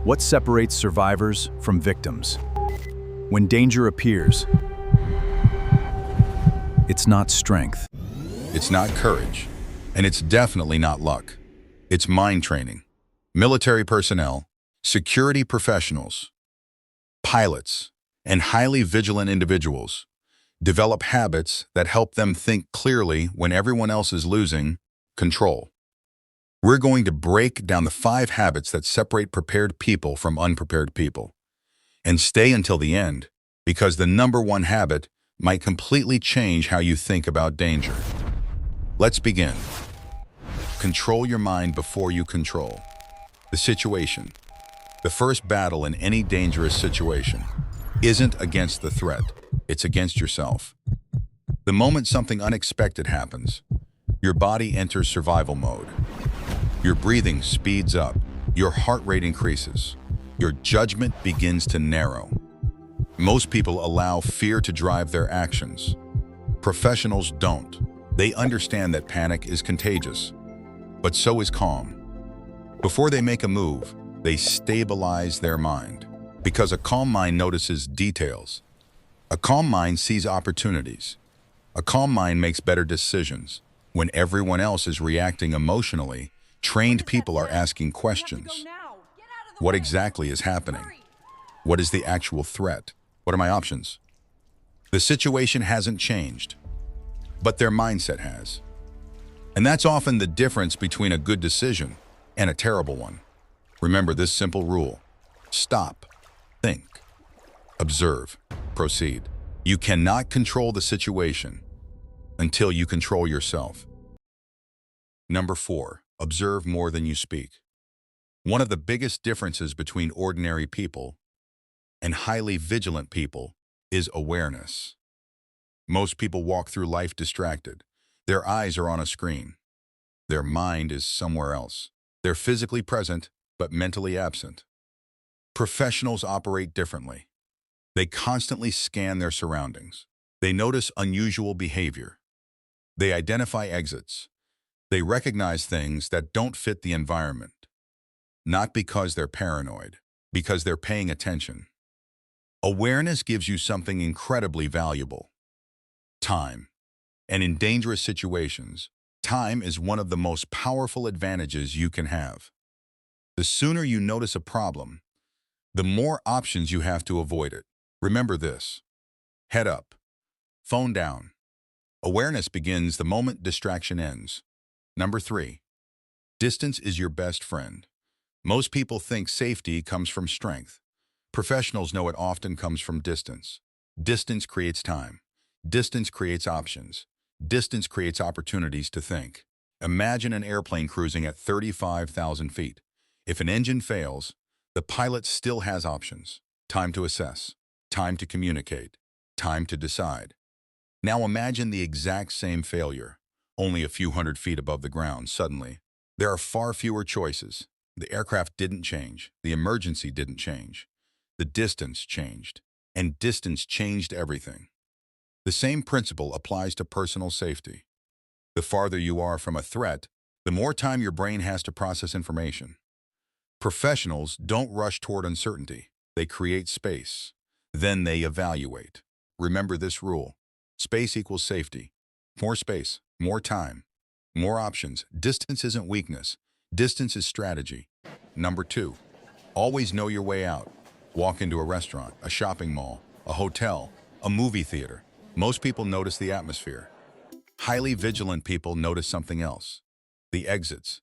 What separates survivors from victims? When danger appears, it's not strength. It's not courage, and it's definitely not luck. It's mind training. Military personnel, security professionals, pilots, and highly vigilant individuals develop habits that help them think clearly when everyone else is losing control. We're going to break down the 5 habits that separate prepared people from unprepared people. And stay until the end, because the number 1 habit might completely change how you think about danger. Let's begin. Control your mind before you control the situation. The first battle in any dangerous situation isn't against the threat, it's against yourself. The moment something unexpected happens, your body enters survival mode. Your breathing speeds up, your heart rate increases, your judgment begins to narrow. Most people allow fear to drive their actions. Professionals don't. They understand that panic is contagious, but so is calm. Before they make a move, they stabilize their mind, because a calm mind notices details. A calm mind sees opportunities. A calm mind makes better decisions. When everyone else is reacting emotionally, trained people are asking questions. What exactly is happening? What is the actual threat? What are my options? The situation hasn't changed, but their mindset has. And that's often the difference between a good decision and a terrible one. Remember this simple rule: stop, think, observe, proceed. You cannot control the situation until you control yourself. Number 4, observe more than you speak. One of the biggest differences between ordinary people and highly vigilant people is awareness. Most people walk through life distracted. Their eyes are on a screen. Their mind is somewhere else. They're physically present, but mentally absent. Professionals operate differently. They constantly scan their surroundings. They notice unusual behavior. They identify exits. They recognize things that don't fit the environment. Not because they're paranoid, because they're paying attention. Awareness gives you something incredibly valuable: time. And in dangerous situations, time is one of the most powerful advantages you can have. The sooner you notice a problem, the more options you have to avoid it. Remember this: head up, phone down. Awareness begins the moment distraction ends. Number 3, distance is your best friend. Most people think safety comes from strength. Professionals know it often comes from distance. Distance creates time. Distance creates options. Distance creates opportunities to think. Imagine an airplane cruising at 35,000 feet. If an engine fails, the pilot still has options: time to assess, time to communicate, time to decide. Now imagine the exact same failure, only a few hundred feet above the ground. Suddenly, there are far fewer choices. The aircraft didn't change. The emergency didn't change. The distance changed, and distance changed everything. The same principle applies to personal safety. The farther you are from a threat, the more time your brain has to process information. Professionals don't rush toward uncertainty. They create space. Then they evaluate. Remember this rule: space equals safety. More space, more time, more options. Distance isn't weakness. Distance is strategy. Number 2, always know your way out. Walk into a restaurant, a shopping mall, a hotel, a movie theater. Most people notice the atmosphere. Highly vigilant people notice something else: the exits.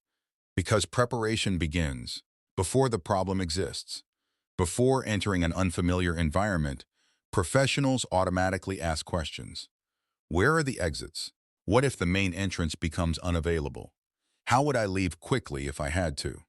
Because preparation begins before the problem exists. Before entering an unfamiliar environment, professionals automatically ask questions. Where are the exits? What if the main entrance becomes unavailable? How would I leave quickly if I had to?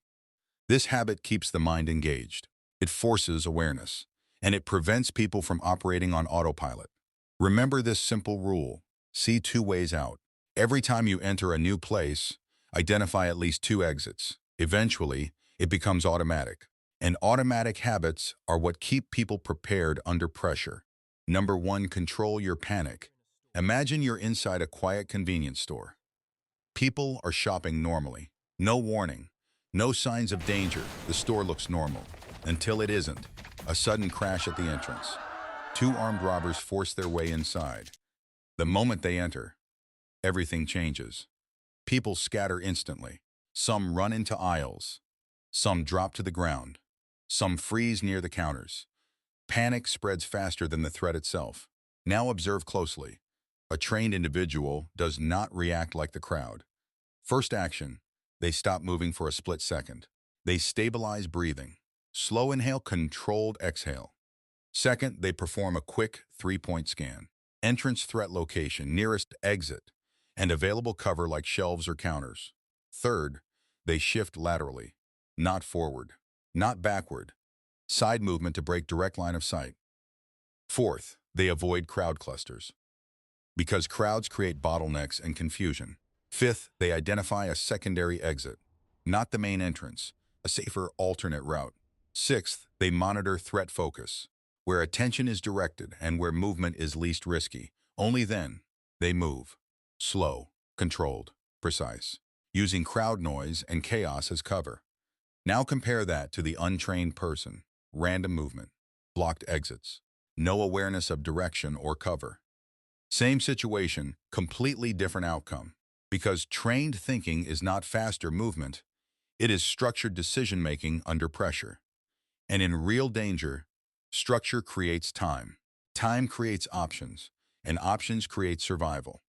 This habit keeps the mind engaged. It forces awareness, and it prevents people from operating on autopilot. Remember this simple rule: see 2 ways out. Every time you enter a new place, identify at least 2 exits. Eventually, it becomes automatic. And automatic habits are what keep people prepared under pressure. Number 1, control your panic. Imagine you're inside a quiet convenience store. People are shopping normally. No warning. No signs of danger. The store looks normal. Until it isn't. A sudden crash at the entrance. Two armed robbers force their way inside. The moment they enter, everything changes. People scatter instantly. Some run into aisles. Some drop to the ground. Some freeze near the counters. Panic spreads faster than the threat itself. Now observe closely. A trained individual does not react like the crowd. First action, they stop moving for a split second. They stabilize breathing. Slow inhale, controlled exhale. Second, they perform a quick three-point scan. Entrance threat location, nearest exit, and available cover like shelves or counters. Third, they shift laterally, not forward, not backward. Side movement to break direct line of sight. Fourth, they avoid crowd clusters, because crowds create bottlenecks and confusion. Fifth, they identify a secondary exit, not the main entrance, a safer alternate route. Sixth, they monitor threat focus, where attention is directed and where movement is least risky. Only then, they move. Slow, controlled, precise, using crowd noise and chaos as cover. Now compare that to the untrained person. Random movement, blocked exits, no awareness of direction or cover. Same situation, completely different outcome. Because trained thinking is not faster movement, it is structured decision-making under pressure. And in real danger, structure creates time. Time creates options, and options create survival.